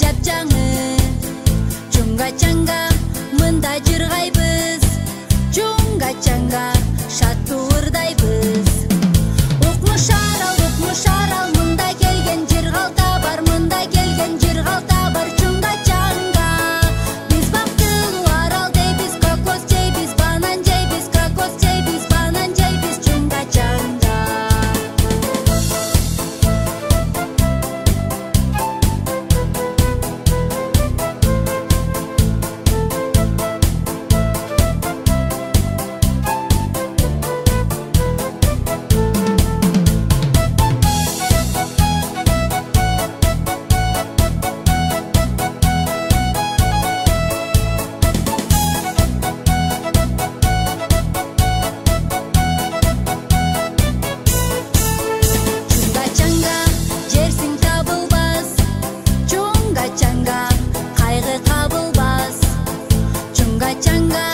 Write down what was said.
жапжаңы. Чуңга чаңга мында жыргайбыз, чуңга чаңга шат туурдайбыз. Укмуш арал мында келген жыргалта бар, мында келген жыргалта бар. Чуңга чаңга биз бактылуу арал дейбиз, кокос жейбиз, банан жейбиз, кокос жейбиз, банан жейбиз. Чуңга чаңга жерсиң табылбас, чуңга чаңга кайгы кабылбас. Чуңга чаңга